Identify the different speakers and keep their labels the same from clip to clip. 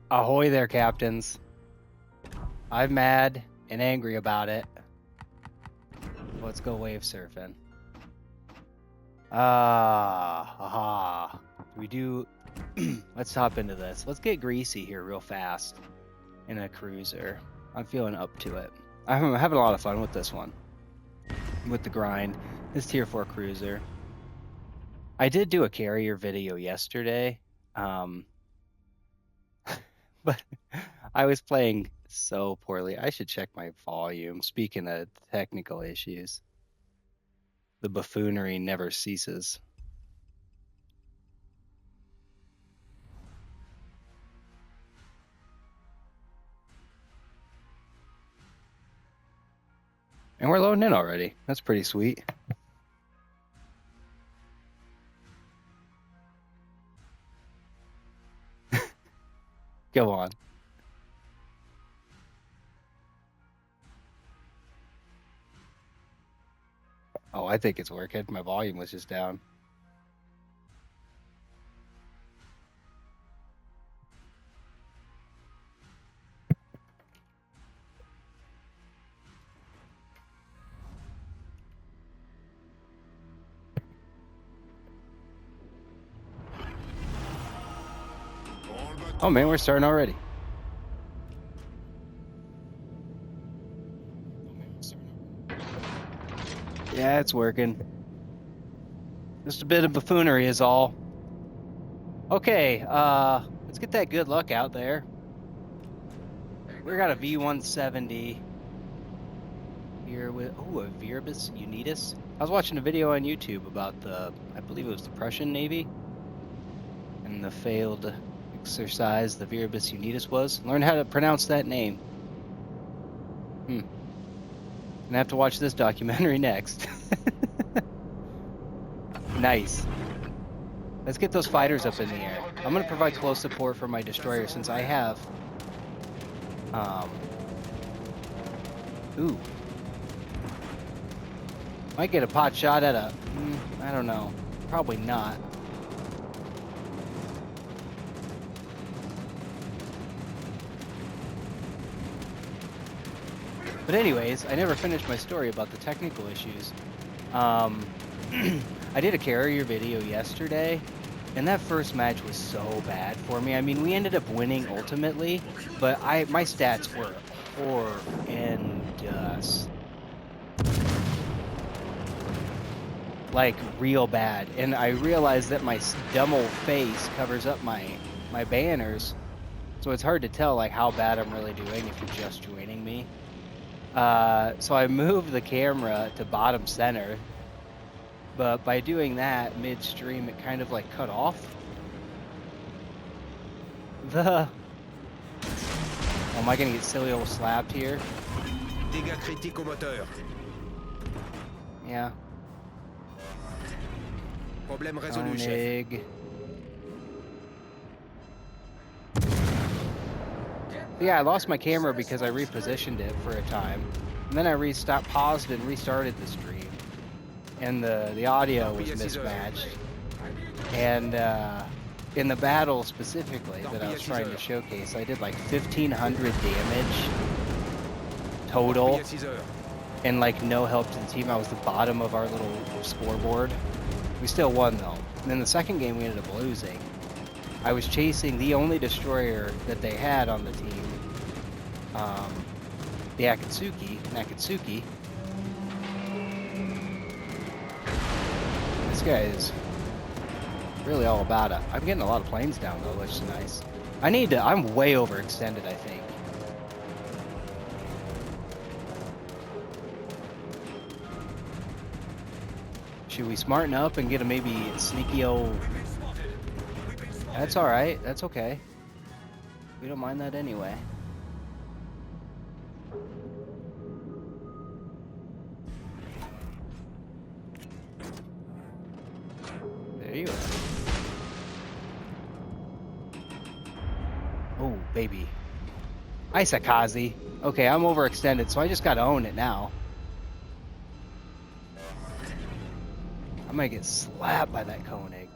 Speaker 1: Ahoy there, captains. I'm mad and angry about it. Let's go wave surfing. Aha. We do... Let's hop into this. Let's get greasy here real fast in a cruiser. I'm feeling up to it. I'm having a lot of fun with this one. With the grind. This tier 4 cruiser. I did do a carrier video yesterday. But I was playing so poorly. I should check my volume. Speaking of technical issues, the buffoonery never ceases. And we're loading in already. That's pretty sweet. Go on. Oh, I think it's working. My volume was just down. Oh man, we're starting already. Yeah, it's working. Just a bit of buffoonery is all. Okay, let's get that good luck out there. We got a V170 here with a Viribus Unitas. I was watching a video on YouTube about the, I believe it was the Prussian Navy, and the failed exercise the Viribus Unitas was. Learn how to pronounce that name. Gonna have to watch this documentary next. Nice. Let's get those fighters up in the air. I'm gonna provide close support for my destroyer since I have ooh. Might get a pot shot at a I don't know. Probably not. But anyways, I never finished my story about the technical issues. I did a carrier video yesterday, and that first match was so bad for me. I mean, we ended up winning ultimately, but my stats were horrendous. Like, real bad. And I realized that my dumb old face covers up my banners, so it's hard to tell like how bad I'm really doing if you're just joining me. So I moved the camera to bottom center, but by doing that midstream, it kind of like cut off the... Oh, am I gonna get silly old slapped here?
Speaker 2: Dégâts critiques au moteur.
Speaker 1: Yeah.
Speaker 2: Problème résolu, chef.
Speaker 1: Yeah, I lost my camera because I repositioned it for a time. And then I paused and restarted the stream. And the audio was mismatched. And in the battle specifically that I was trying to showcase, I did like 1,500 damage total. And like no help to the team. I was the bottom of our little scoreboard. We still won though. And then the second game we ended up losing. I was chasing the only destroyer that they had on the team, the Nakatsuki. This guy is really all about it. I'm getting a lot of planes down though, which is nice. I'm way overextended, I think. Should we smarten up and get a maybe sneaky old... That's alright, that's okay. We don't mind that anyway. There you are. Oh, baby. Isakazi. Okay, I'm overextended, so I just gotta own it now. I might get slapped by that Koenig.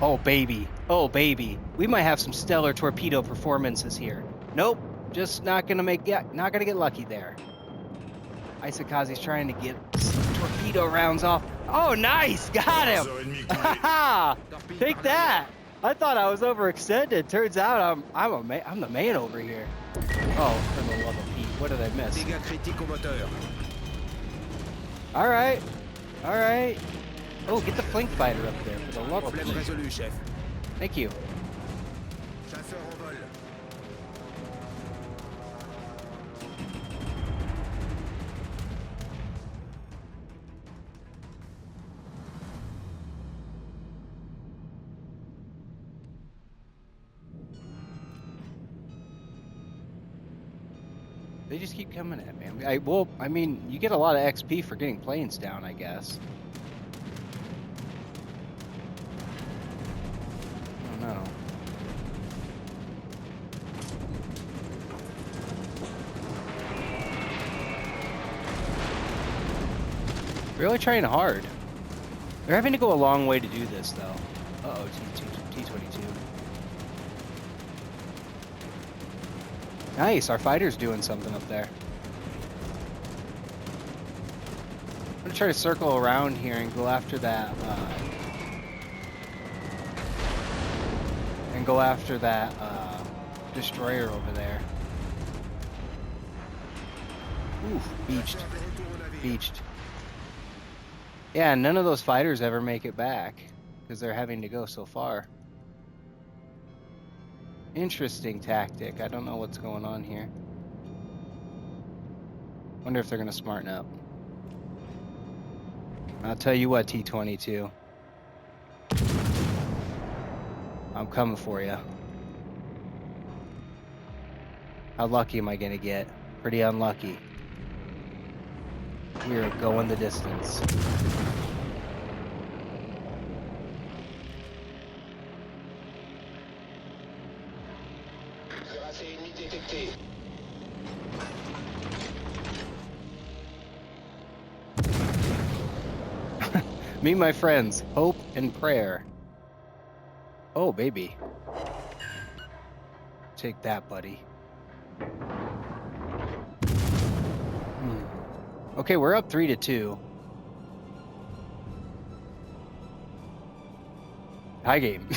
Speaker 1: Oh, baby. Oh, baby. We might have some stellar torpedo performances here. Nope. Just not gonna not gonna get lucky there. Isakazi's trying to get some torpedo rounds off. Oh, nice! Got him! Take that! I thought I was overextended. Turns out I'm the man over here. Oh, for the love of Pete, what did I miss?
Speaker 2: Dégâts critiques au moteur.
Speaker 1: All right. Oh, get the flank fighter up there for the love of
Speaker 2: Problème
Speaker 1: Pete.
Speaker 2: résolu, chef.
Speaker 1: Thank you.
Speaker 2: Chasseur en vol.
Speaker 1: They just keep coming at me. I mean, you get a lot of XP for getting planes down, I guess. I don't know. Really trying hard. They're having to go a long way to do this, though. Uh-oh, T-22. Nice, our fighter's doing something up there. I'm gonna try to circle around here and go after that, destroyer over there. Oof, beached. Yeah, none of those fighters ever make it back because they're having to go so far. Interesting tactic. I don't know what's going on here. Wonder if they're gonna smarten up. I'll tell you what, T-22. I'm coming for you. How lucky am I gonna get? Pretty unlucky. We are going the distance. Meet my friends, Hope and Prayer. Oh, baby. Take that, buddy. Okay, we're up 3-2. High game.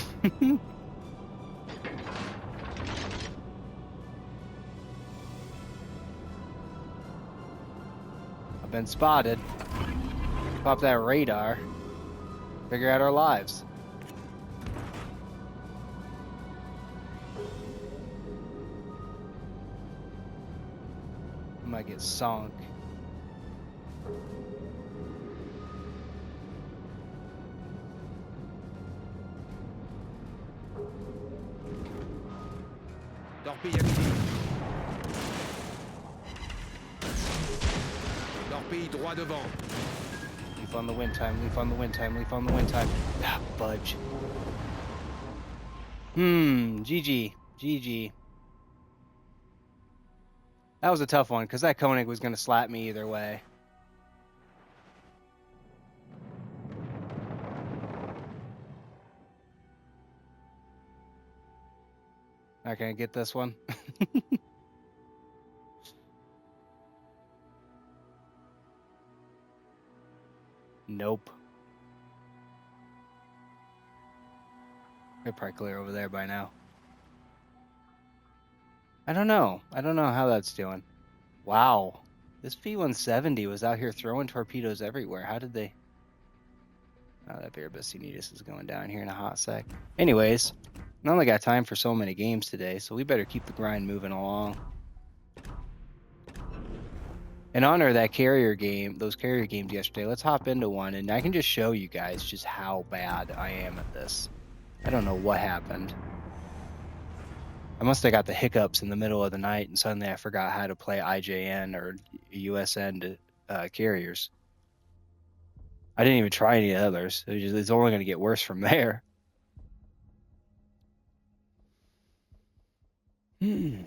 Speaker 1: I've been spotted. Pop that radar. Figure out our lives. I might get sunk.
Speaker 2: Torpille active. Torpille droit devant.
Speaker 1: Leaf on the wind time, leaf on the wind time, leaf on the wind time. Ah, fudge. GG. GG. That was a tough one, because that Koenig was going to slap me either way. Not going to get this one. Nope. They're probably clear over there by now. I don't know. I don't know how that's doing. Wow. This P-170 was out here throwing torpedoes everywhere. How did they... Oh, that Viribus is going down here in a hot sec. Anyways, I only got time for so many games today, so we better keep the grind moving along. In honor of that carrier game, those carrier games yesterday, let's hop into one, and I can just show you guys just how bad I am at this. I don't know what happened. I must have got the hiccups in the middle of the night, and suddenly I forgot how to play IJN or USN carriers. I didn't even try any others. It's only going to get worse from there. Here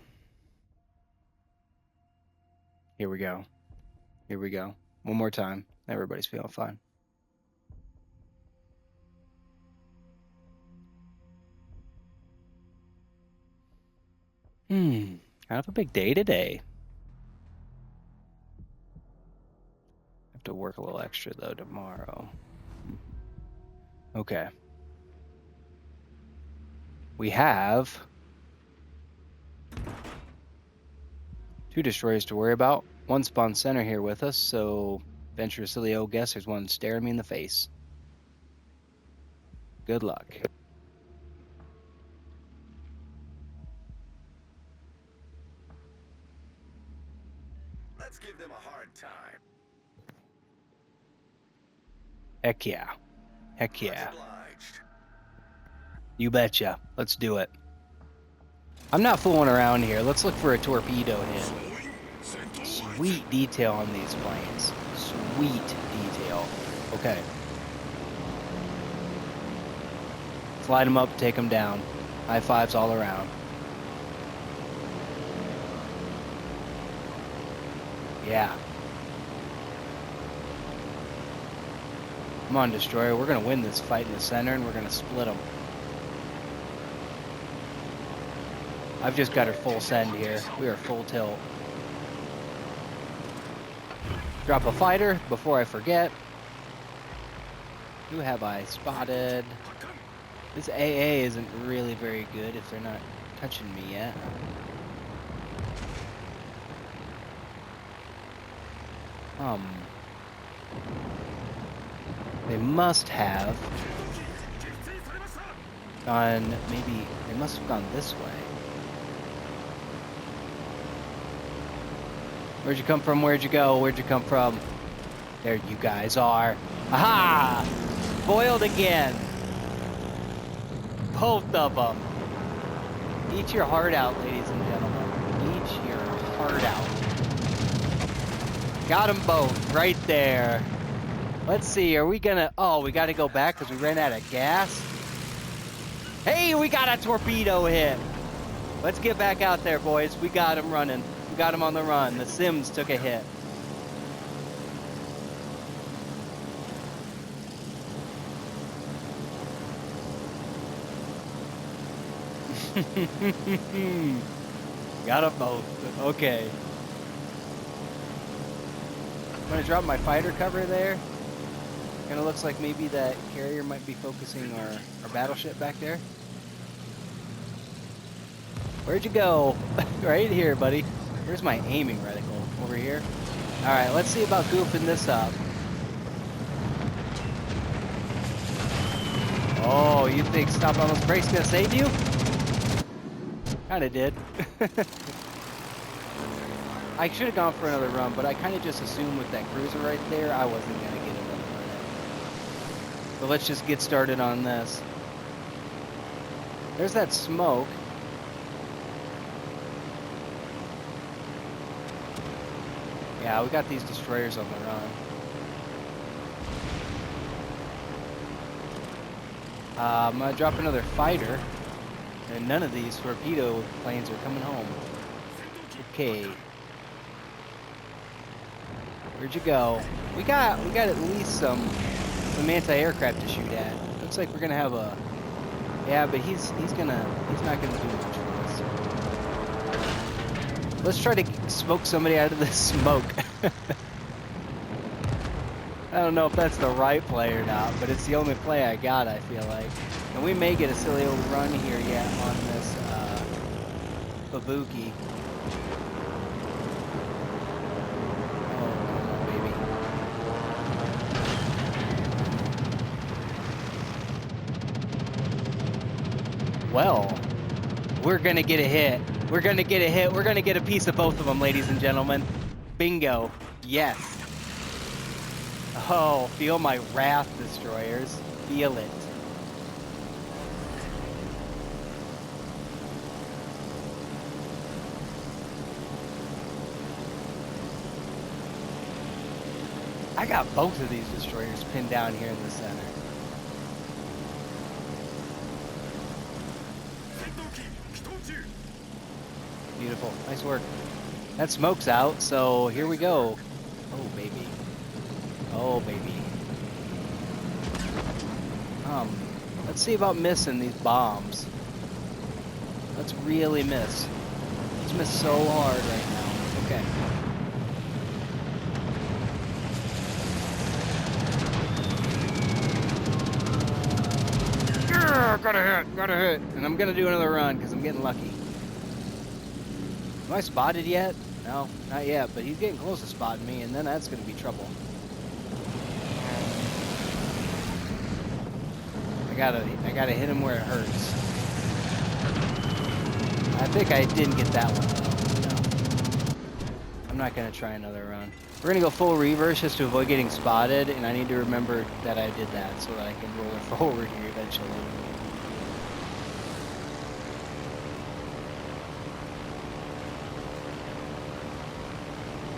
Speaker 1: we go. Here we go. One more time. Everybody's feeling fine. Kind of a big day today. Have to work a little extra though tomorrow. Okay. We have 2 destroyers to worry about. One spawn center here with us, so venture a silly old guess there's one staring me in the face. Good luck.
Speaker 2: Let's give them a hard time.
Speaker 1: Heck yeah. Heck
Speaker 2: Much
Speaker 1: yeah.
Speaker 2: obliged.
Speaker 1: You betcha. Let's do it. I'm not fooling around here. Let's look for a torpedo hit. Sweet detail on these planes. Sweet detail. Okay. Slide them up, take them down. High fives all around. Yeah. Come on, destroyer. We're going to win this fight in the center, and we're going to split them. I've just got her full send here. We are full tilt. Drop a fighter before I forget. Who have I spotted? This AA isn't really very good if they're not touching me yet. They must have gone, maybe, they must have gone this way. Where'd you come from? Where'd you go? Where'd you come from? There you guys are. Aha! Foiled again. Both of them. Eat your heart out, ladies and gentlemen. Eat your heart out. Got them both right there. Let's see, are we gonna... Oh, we gotta go back because we ran out of gas? Hey, we got a torpedo hit. Let's get back out there, boys. We got him running. We got him on the run. The Sims took a hit. Got them both. Okay. I'm gonna drop my fighter cover there. Kinda looks like maybe that carrier might be focusing our battleship back there. Where'd you go? Right here, buddy. Where's my aiming reticle? Over here? Alright, let's see about goofing this up. Oh, you think stop on those brakes gonna save you? Kinda did. I should have gone for another run, but I kind of just assumed with that cruiser right there, I wasn't going to get another run in. So let's just get started on this. There's that smoke. Yeah, we got these destroyers on the run. I'm going to drop another fighter. And none of these torpedo planes are coming home. Okay. Where'd you go? We got at least some anti-aircraft to shoot at. Looks like we're gonna have a... Yeah, but he's not gonna do much for us. Let's try to smoke somebody out of this smoke. I don't know if that's the right play or not, but it's the only play I got, I feel like. And we may get a silly old run here yet on this Babuki. Well, we're gonna get a hit. We're gonna get a hit. We're gonna get a piece of both of them, ladies and gentlemen. Bingo. Yes. Oh, feel my wrath, destroyers. Feel it. I got both of these destroyers pinned down here in the center. Beautiful. Nice work. That smoke's out, so here we go. Oh, baby. Oh, baby. Let's see about missing these bombs. Let's really miss. just miss so hard right now. Okay. Yeah, gotta hit. And I'm gonna do another run because I'm getting lucky. Am I spotted yet? No, not yet, but he's getting close to spotting me, and then that's gonna be trouble. I gotta hit him where it hurts. I think I didn't get that one though. No. I'm not gonna try another run. We're gonna go full reverse just to avoid getting spotted, and I need to remember that I did that so that I can roll it forward here eventually.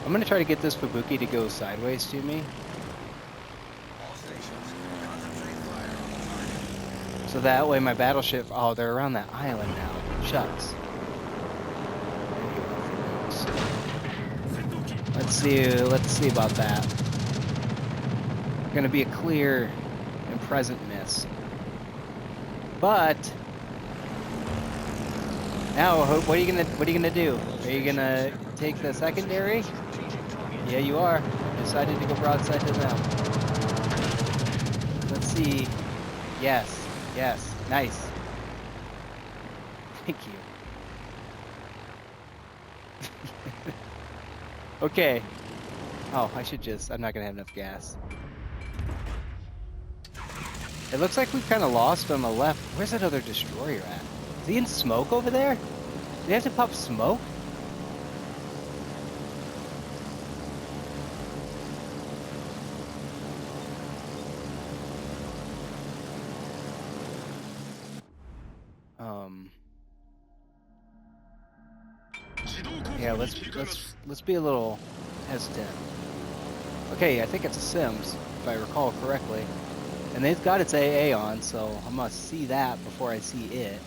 Speaker 1: I'm gonna try to get this Fubuki to go sideways to me.
Speaker 2: All stations, concentrate fire on target.
Speaker 1: So that way my battleship, oh, they're around that island now. Shucks. Let's see about that. Gonna be a clear and present miss. But now what are you gonna do? Are you gonna take the secondary? Yeah, you are. Decided to go broadside to them. Let's see. Yes, yes, nice. Thank you. Okay. Oh, I'm not gonna have enough gas. It looks like we've kind of lost on the left. Where's that other destroyer at? Is he in smoke over there? Do they have to pop smoke? Yeah, let's be a little hesitant. Okay, I think it's a Sims, if I recall correctly. And they've got its AA on, so I must see that before I see it.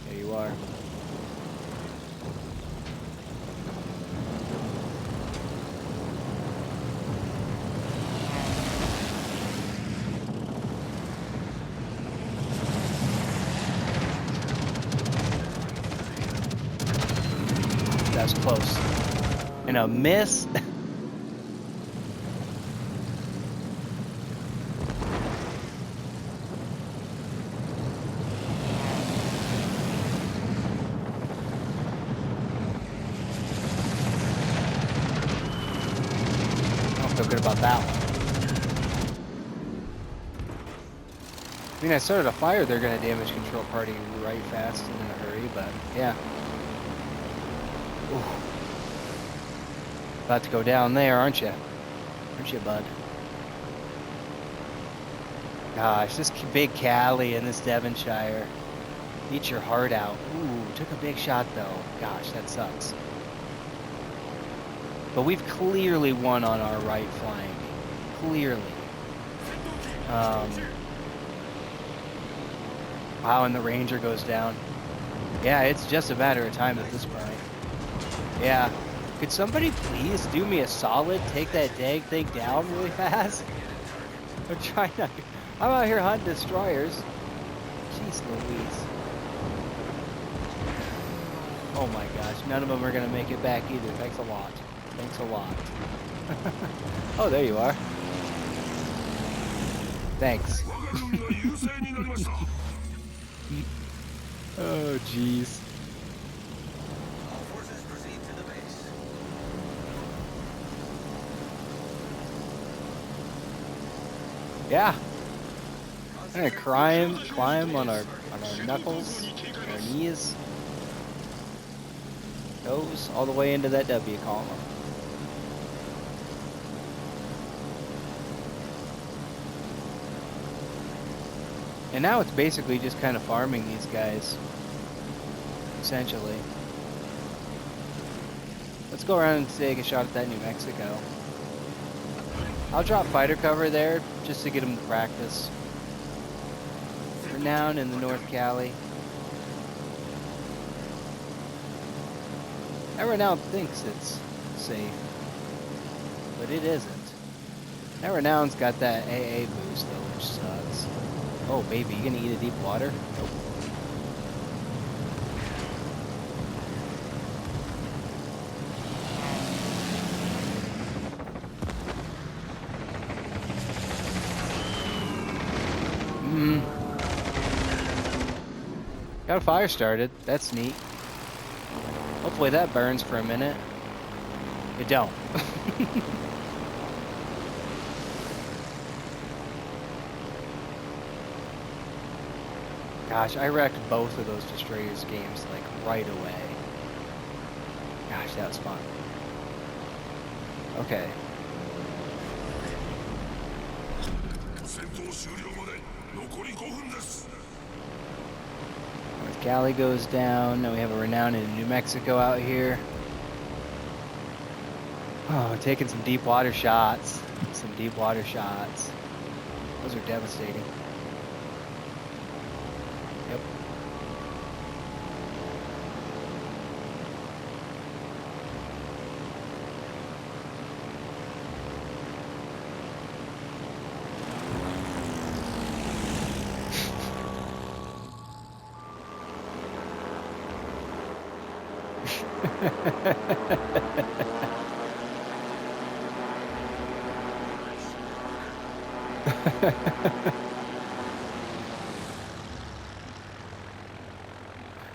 Speaker 1: There you are. That's close. And a miss. I don't feel good about that one. I mean, I started a fire, they're going to damage control party right fast and in a hurry, but yeah. Ooh. About to go down there, aren't you? Aren't you, bud? Gosh, this big Cali in this Devonshire. Eat your heart out. Ooh, took a big shot though. Gosh, that sucks. But we've clearly won on our right flank. Clearly. Wow, and the Ranger goes down. Yeah, it's just a matter of time at this point. Yeah. Could somebody please do me a solid? Take that dang thing down really fast? I'm trying to... I'm out here hunting destroyers. Jeez Louise. Oh my gosh, none of them are going to make it back either. Thanks a lot. Thanks a lot. Oh, there you are. Thanks. Oh, jeez.
Speaker 2: All forces proceed to the base.
Speaker 1: Yeah. I'm gonna climb on our knuckles, our knees, toes, all the way into that W column. And now it's basically just kind of farming these guys, essentially. Let's go around and take a shot at that New Mexico. I'll drop fighter cover there just to get them to practice. Renown in the North Cali. That Renown thinks it's safe, but it isn't. That Renown's got that AA boost though, which sucks. Oh, baby, you gonna eat a deep water? Nope. Got a fire started. That's neat. Hopefully that burns for a minute. It don't. Gosh, I wrecked both of those Destroyers games like right away. Gosh, that was fun. Okay. North Cali goes down. Now we have a renown in New Mexico out here. Oh, taking some deep water shots. Some deep water shots. Those are devastating. Yep.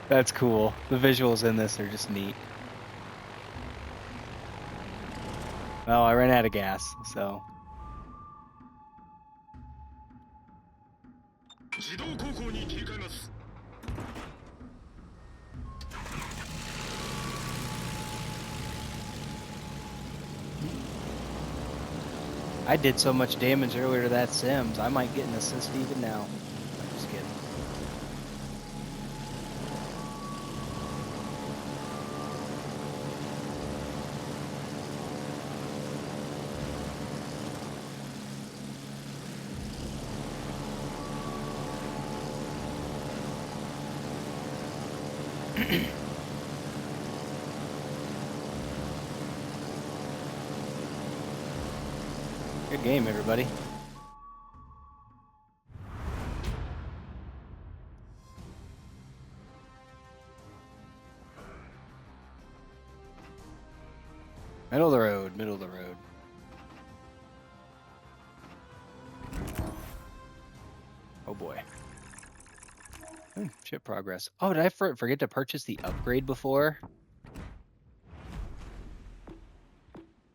Speaker 1: That's cool. The visuals in this are just neat. Well, I ran out of gas, so. I did so much damage earlier to that Sims, I might get an assist even now. I'm just kidding. Good game, everybody. Middle of the road, middle of the road. Oh boy. Ship progress. Oh, did I forget to purchase the upgrade before?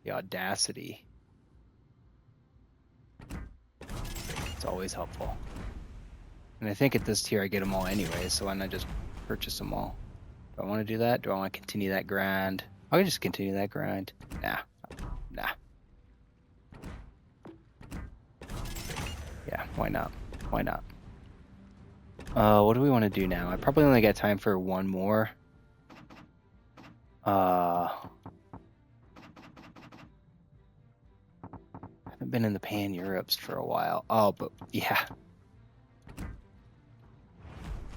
Speaker 1: The audacity. It's always helpful. And I think at this tier I get them all anyway, so why not just purchase them all? Do I want to do that? Do I want to continue that grind? I can just continue that grind. Nah. Nah. Yeah, why not? Why not? What do we want to do now? I probably only got time for one more. I haven't been in the Pan-Europes for a while. Oh, but yeah.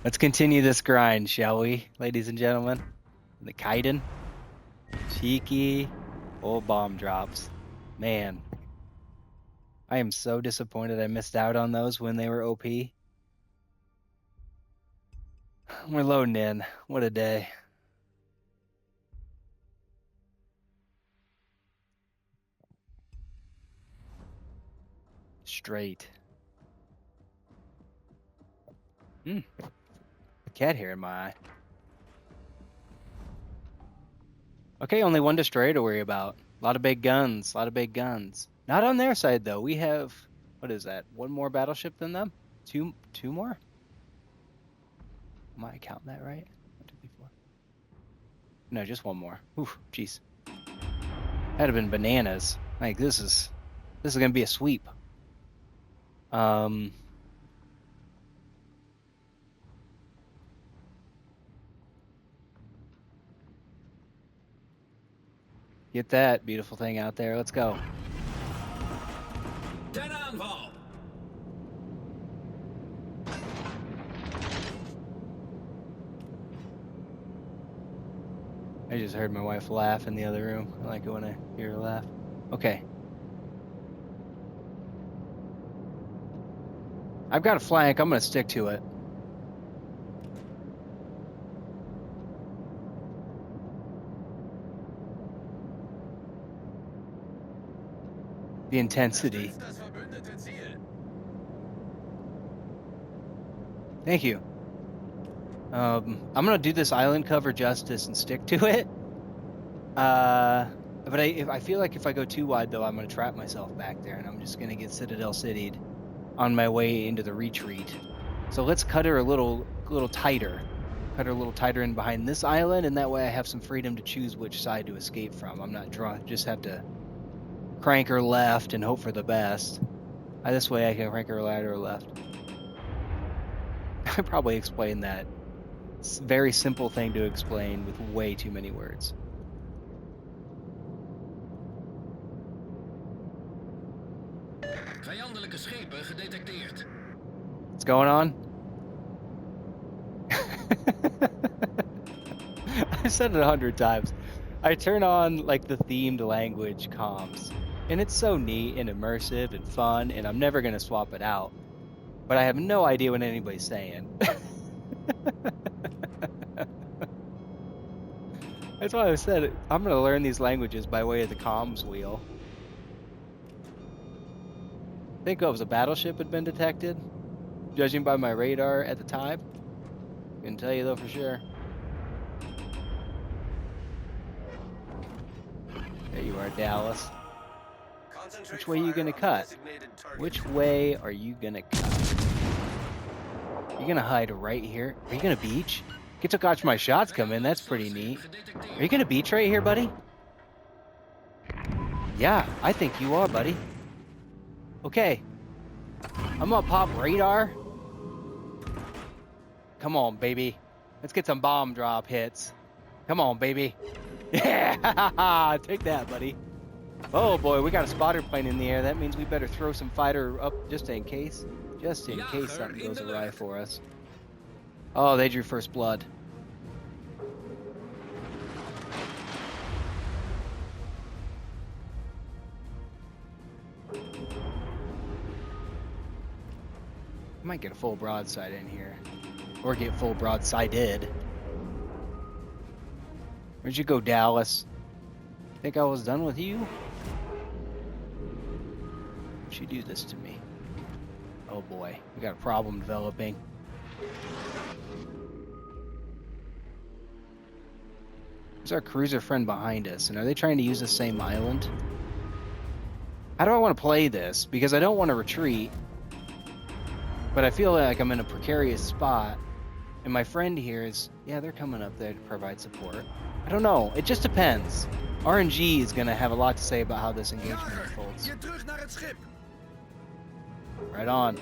Speaker 1: Let's continue this grind, shall we, ladies and gentlemen? The Kaiden. Cheeky old bomb drops. Man. I am so disappointed I missed out on those when they were OP. We're loading in. What a day. Straight. Cat hair in my eye. Okay, only one destroyer to worry about. A lot of big guns. A lot of big guns. Not on their side, though. We have, what is that? One more battleship than them? Two more? Am I counting that right? 1, 2, 3, 4. No, just one more. Oof, jeez. That'd have been bananas. Like, this is gonna be a sweep. Get that beautiful thing out there. Let's go. I just heard my wife laugh in the other room. I like it when I hear her laugh. Okay. I've got a flank. I'm going to stick to it. The intensity. Thank you. I'm going to do this island cover justice and stick to it. But I feel like if I go too wide, though, I'm going to trap myself back there, and I'm just going to get Citadel City'd on my way into the retreat. So let's cut her a little tighter. Cut her a little tighter in behind this island, and that way I have some freedom to choose which side to escape from. I'm not drunk. Just have to crank her left and hope for the best. This way I can crank her right or left. I probably explained that. It's a very simple thing to explain with way too many words.
Speaker 3: Vijandelijke schepen gedetecteerd.
Speaker 1: What's going on? I've said it 100 times. I turn on like the themed language comms, and it's so neat and immersive and fun, and I'm never gonna swap it out. But I have no idea what anybody's saying. That's why I said I'm gonna learn these languages by way of the comms wheel. I think it was a battleship had been detected, judging by my radar at the time. Can tell you though for sure. There you are, Dallas. Which way are you gonna cut? Which way are you gonna cut? You're gonna hide right here? Are you gonna beach? Get to watch my shots come in, that's pretty neat. Are you gonna beach right here, buddy? Yeah, I think you are, buddy. Okay. I'm gonna pop radar. Come on, baby. Let's get some bomb drop hits. Come on, baby. Yeah, take that, buddy. Oh boy, we got a spotter plane in the air. That means we better throw some fighter up just in case. Just in case something goes awry for us. Oh, they drew first blood. Might get a full broadside in here. Or get full broadsided. Where'd you go, Dallas? Think I was done with you? Why'd you do this to me? Oh boy, we got a problem developing. There's our cruiser friend behind us, and are they trying to use the same island? How do I want to play this? Because I don't want to retreat, but I feel like I'm in a precarious spot, and my friend here is, yeah, they're coming up there to provide support. I don't know, it just depends. RNG is going to have a lot to say about how this engagement unfolds. Right on.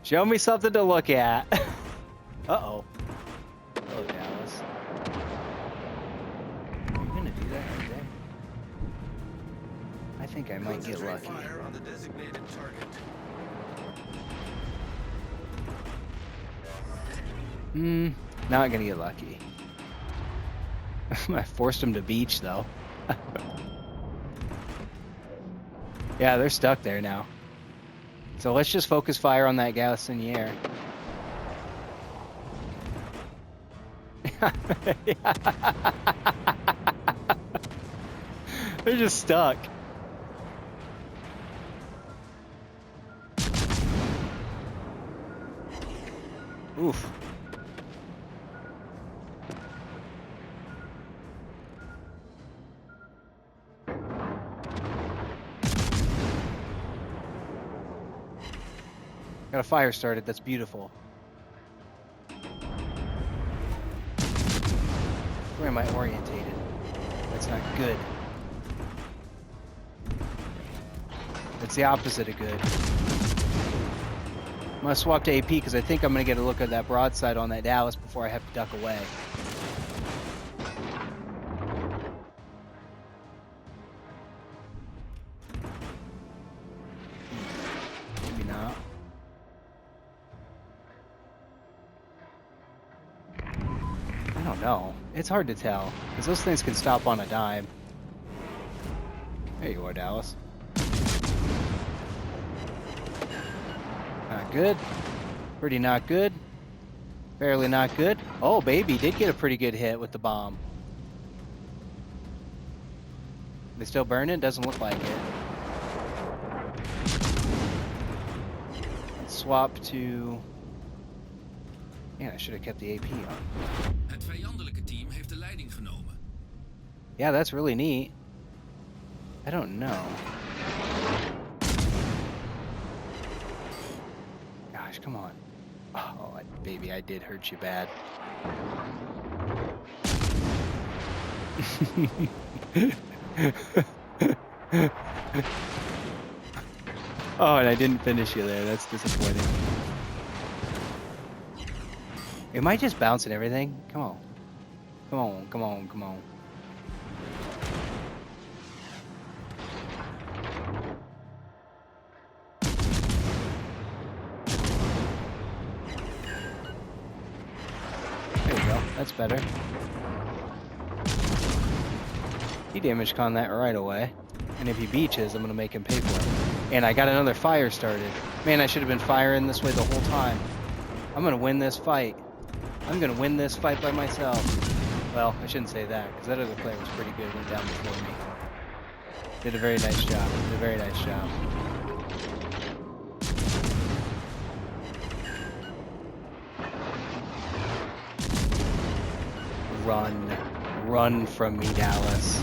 Speaker 1: Show me something to look at. Uh-oh. Hello, Dallas. Are you gonna do that right there? I think I might get lucky.
Speaker 2: On the designated target.
Speaker 1: Not gonna get lucky. I forced him to beach, though. Yeah, they're stuck there now. So let's just focus fire on that Galissoniere. They're just stuck. Oof. Got a fire started, that's beautiful. Where am I orientated? That's not good. That's the opposite of good. I'm gonna swap to AP because I think I'm gonna get a look at that broadside on that Dallas before I have to duck away. Maybe not. I don't know. It's hard to tell, because those things can stop on a dime. There you are, Dallas. Not good. Pretty not good. Fairly not good. Oh, baby did get a pretty good hit with the bomb. They still burning? Doesn't look like it. Let's swap to... Man, I should have kept the AP on.
Speaker 3: Het vijandelijke team heeft de leiding genomen.
Speaker 1: Yeah, that's really neat. I don't know. Gosh, come on. Oh, baby, I did hurt you bad. Oh, and I didn't finish you there. That's disappointing. Am I just bouncing everything? Come on. Come on, come on, come on. There we go. That's better. He damage con that right away. And if he beaches, I'm going to make him pay for it. And I got another fire started. Man, I should have been firing this way the whole time. I'm going to win this fight. I'm going to win this fight by myself. Well, I shouldn't say that, because that other player was pretty good. Went down before me. Did a very nice job. Did a very nice job. Run. Run from me, Dallas.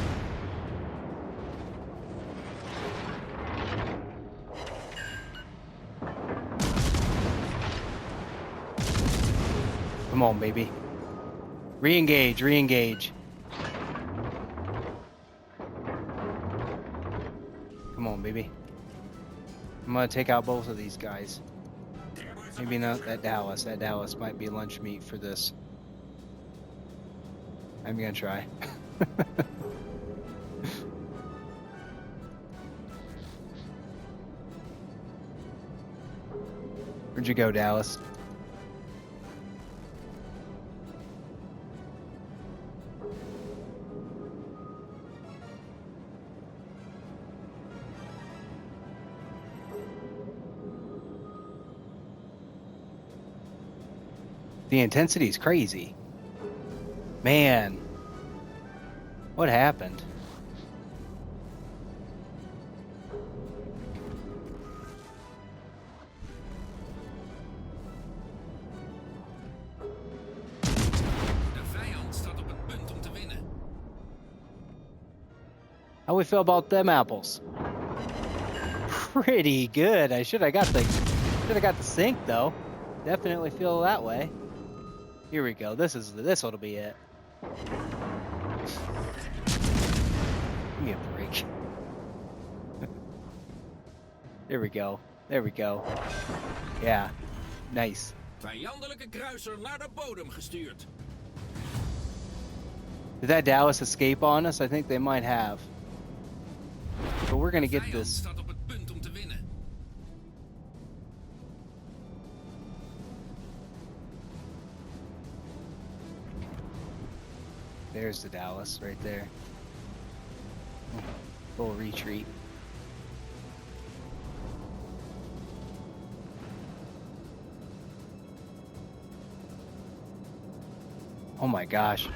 Speaker 1: Come on, baby. Re-engage, re-engage. Come on, baby. I'm gonna take out both of these guys. Maybe not that Dallas. That Dallas might be lunch meat for this. I'm gonna try. Where'd you go, Dallas? The intensity is crazy. Man. What happened?
Speaker 3: De vijand staat op het punt om te winnen.
Speaker 1: How we feel about them apples? Pretty good. I should have got the sync though. Definitely feel that way. Here we go. This'll be it. Give me a break. There we go. There we go. Yeah. Nice.
Speaker 3: Vijandelijke kruiser naar de bodem gestuurd.
Speaker 1: Did that Dallas escape on us? I think they might have. But we're gonna get
Speaker 3: Vijand
Speaker 1: this.
Speaker 3: staat op het punt om te winnen.
Speaker 1: There's the Dallas right there. Full retreat. Oh my gosh.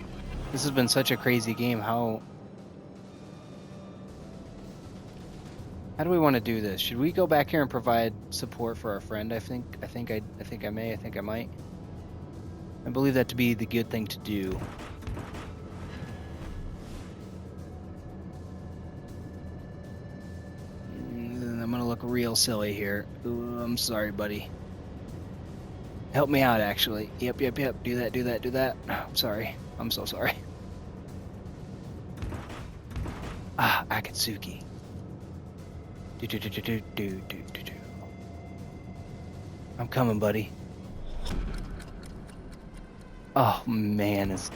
Speaker 1: This has been such a crazy game. How do we want to do this? Should we go back here and provide support for our friend? I think I might. I believe that to be the good thing to do. I'm gonna look real silly here. Ooh, I'm sorry, buddy. Help me out, actually. Yep. Do that. I'm sorry. I'm so sorry. Ah, Akatsuki. Do. I'm coming, buddy. Oh man, it's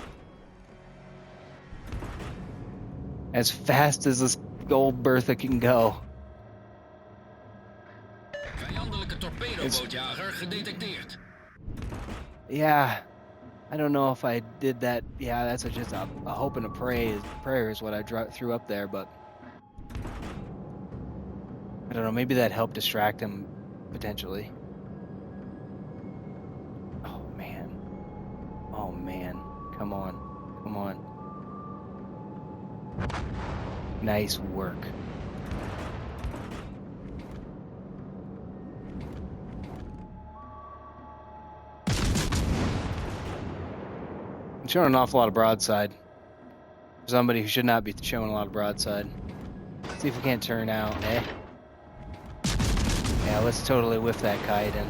Speaker 1: as fast as this gold Bertha can go.
Speaker 3: Vijandelijke torpedobootjager gedetecteerd.
Speaker 1: Yeah, I don't know if I did that. Yeah, that's just a hope and a prayer is what I threw up there, but I don't know. Maybe that helped distract him potentially. Oh man. Oh man. Come on. Come on. Nice work. I'm showing an awful lot of broadside. For somebody who should not be showing a lot of broadside. See if we can't turn out, eh? Yeah, let's totally whiff that kite in.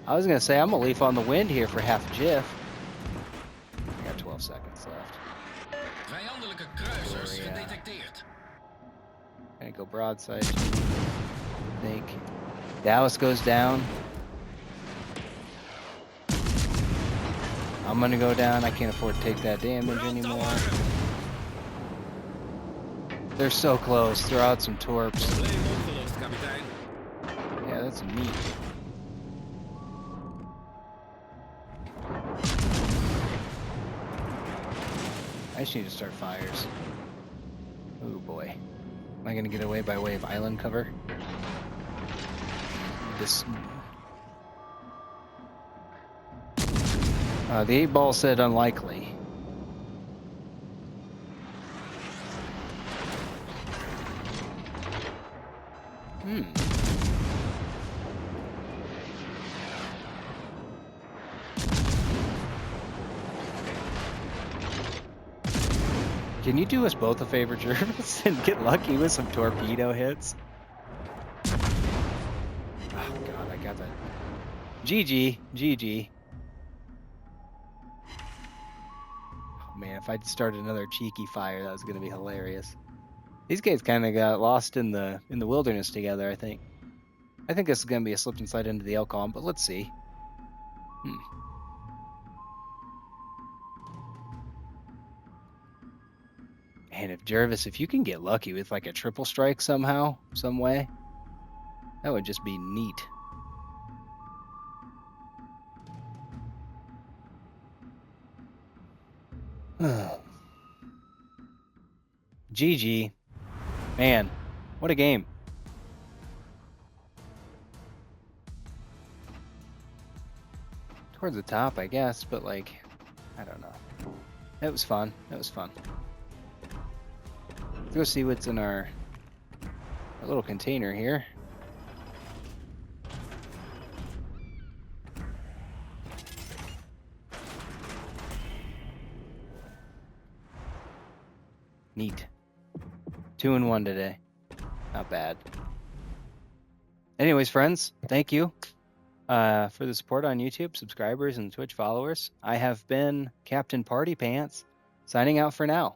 Speaker 1: I was gonna say I'm gonna leaf on the wind here for half a jiff. I got 12 seconds left.
Speaker 3: Vijandelijke kruisers gedetecteerd.
Speaker 1: Gonna go broadside. I think Dallas goes down. I'm gonna go down. I can't afford to take that damage anymore. They're so close. Throw out some torps. Yeah, that's neat. I just need to start fires. Oh boy. Am I gonna get away by way of island cover? This. The 8 ball said unlikely. Can you do us both a favor, Jervis, and get lucky with some torpedo hits? Oh god, I got that. GG, GG. Oh man, if I'd started another cheeky fire, that was gonna be hilarious. These guys kind of got lost in the wilderness together, I think. I think this is gonna be a slip and slide into the Elcom, but let's see. And if Jervis, if you can get lucky with like a triple strike somehow, some way, that would just be neat. GG. Man, what a game. Towards the top, I guess, but like, I don't know. It was fun. It was fun. Let's go see what's in our little container here. Neat. 2 and 1 today. Not bad. Anyways, friends, thank you for the support on YouTube, subscribers, and Twitch followers. I have been Captain Party Pants, signing out for now.